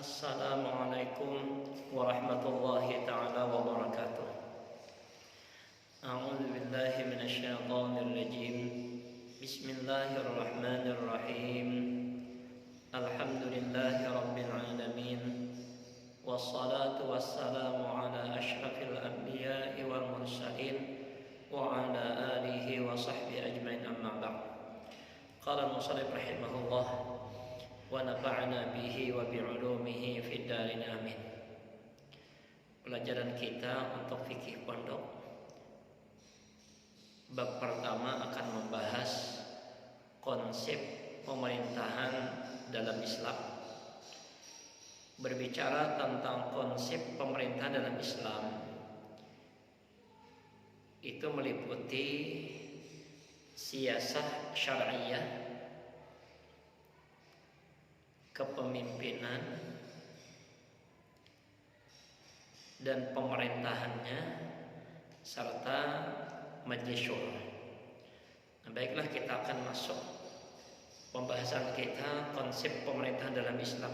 Assalamualaikum warahmatullahi ta'ala wabarakatuh. A'udzu billahi minasyaitonir rajim. Bismillahirrahmanirrahim. Alhamdulillahi rabbil alamin. Wassalatu wassalamu ala asyrafil anbiya'i wal mursalin wa ala alihi wa sahbihi ajmain, amma ba'd. Qala al-musannif rahimahullah wa nafa'ana bihi wa bi'ulumihi fid darin amin. Pelajaran kita untuk fikih pondok bab pertama akan membahas konsep pemerintahan dalam Islam. Berbicara tentang konsep pemerintah dalam Islam itu meliputi siyasah syar'iyah, kepemimpinan dan pemerintahannya, serta majlis syuro. Baiklah, kita akan masuk pembahasan kita konsep pemerintahan dalam Islam.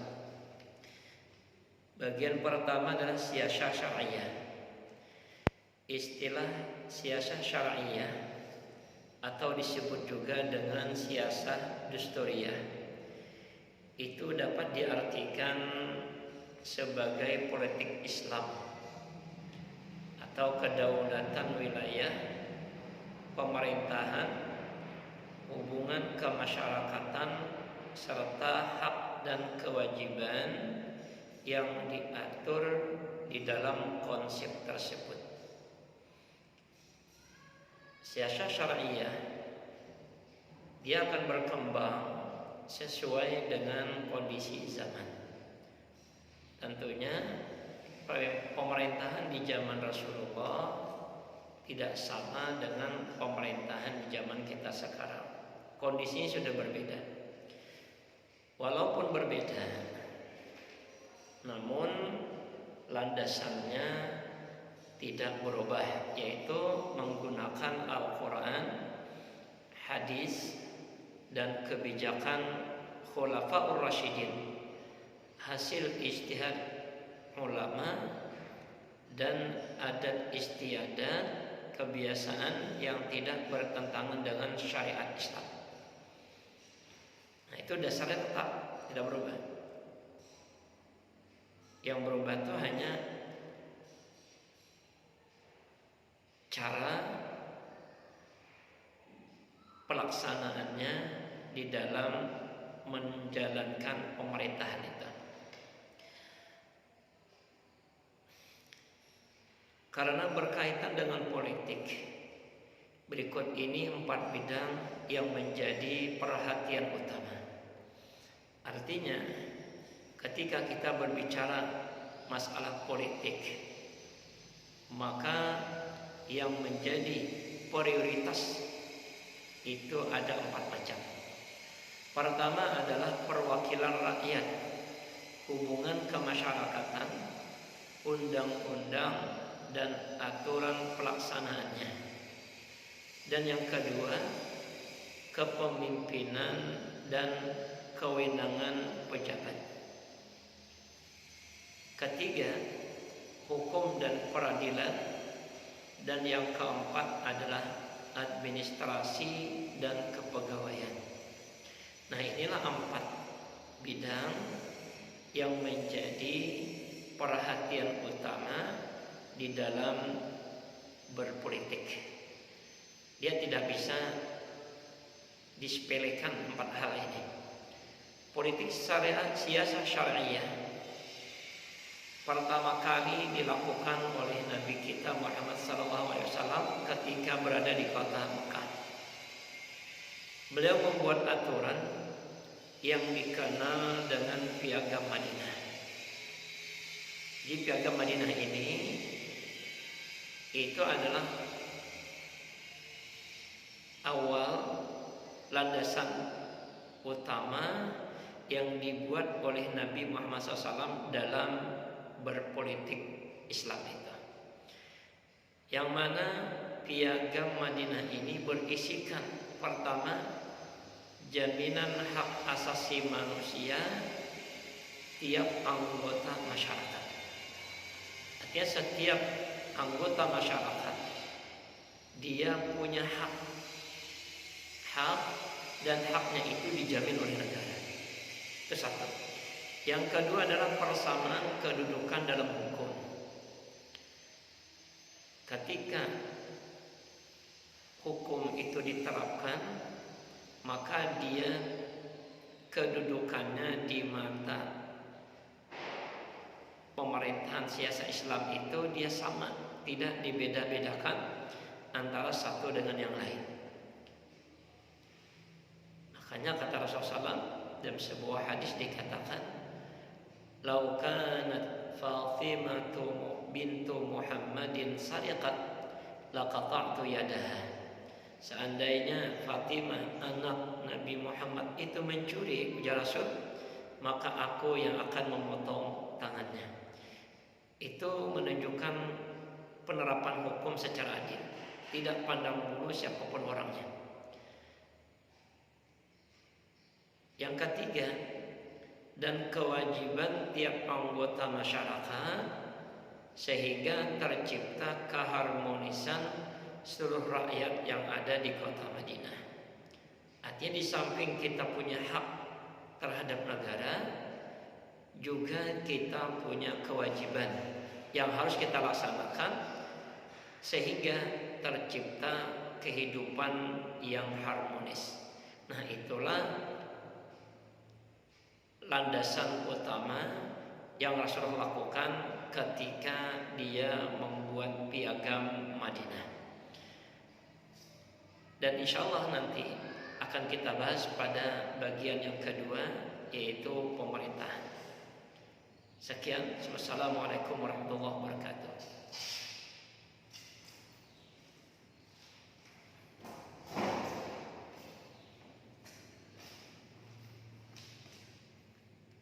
Bagian pertama adalah siyasah syar'iyah. Istilah siyasah syar'iyah atau disebut juga dengan siyasah dusturiyah itu dapat diartikan sebagai politik Islam atau kedaulatan wilayah, pemerintahan, hubungan kemasyarakatan, serta hak dan kewajiban yang diatur di dalam konsep tersebut. Siyasah syar'iyah dia akan berkembang sesuai dengan kondisi zaman. Tentunya pemerintahan di zaman Rasulullah tidak sama dengan pemerintahan di zaman kita sekarang. Kondisinya sudah berbeda. Walaupun berbeda, namun landasannya tidak berubah, yaitu menggunakan Al-Quran, hadis, dan kebijakan Khulafaur Rasyidin, hasil ijtihad ulama dan adat istiadat, kebiasaan yang tidak bertentangan dengan syariat Islam. Nah, itu dasarnya tetap tidak berubah. Yang berubah itu hanya cara pelaksanaannya di dalam menjalankan pemerintahan itu. Karena berkaitan dengan politik, berikut ini 4 bidang yang menjadi perhatian utama. Artinya, ketika kita berbicara masalah politik, maka yang menjadi prioritas itu ada 4 macam. Pertama adalah perwakilan rakyat, hubungan kemasyarakatan, undang-undang dan aturan pelaksanaannya. Dan yang kedua, kepemimpinan dan kewenangan pejabat. Ketiga, hukum dan peradilan. Dan yang keempat adalah administrasi dan kepegawaian. Nah, inilah 4 bidang yang menjadi perhatian utama di dalam berpolitik. Dia tidak bisa disepelekan 4 hal ini. Politik syariah, siyasah syariah pertama kali dilakukan oleh Nabi kita Muhammad SAW ketika berada di kota Mekah. Beliau membuat aturan yang dikenal dengan Piagam Madinah. Di Piagam Madinah ini itu adalah awal landasan utama yang dibuat oleh Nabi Muhammad SAW dalam berpolitik Islam itu. Yang mana Piagam Madinah ini berisikan pertama, jaminan hak asasi manusia tiap anggota masyarakat. Artinya setiap anggota masyarakat dia punya hak dan haknya itu dijamin oleh negara. Itu satu. Yang kedua adalah persamaan kedudukan dalam hukum. Ketika hukum itu diterapkan, maka dia kedudukannya di mata pemerintahan siasat Islam itu dia sama, tidak dibeda-bedakan antara satu dengan yang lain. Makanya kata Rasulullah SAW dalam sebuah hadis dikatakan, "Lau kanat Fatimatu bintu Muhammadin sariqat laqata'tu yadaha." Seandainya Fatimah anak Nabi Muhammad itu mencuri, ujar Rasul, maka aku yang akan memotong tangannya. Itu menunjukkan penerapan hukum secara adil, tidak pandang bulu siapapun orangnya. Yang ketiga, dan kewajiban tiap anggota masyarakat sehingga tercipta keharmonisan seluruh rakyat yang ada di kota Madinah. Artinya di samping kita punya hak terhadap negara, juga kita punya kewajiban yang harus kita laksanakan sehingga tercipta kehidupan yang harmonis. Nah, itulah landasan utama yang Rasulullah lakukan ketika dia membuat piagam Madinah. Dan insya Allah nanti akan kita bahas pada bagian yang kedua, yaitu pemerintahan. Sekian, wassalamualaikum warahmatullahi wabarakatuh.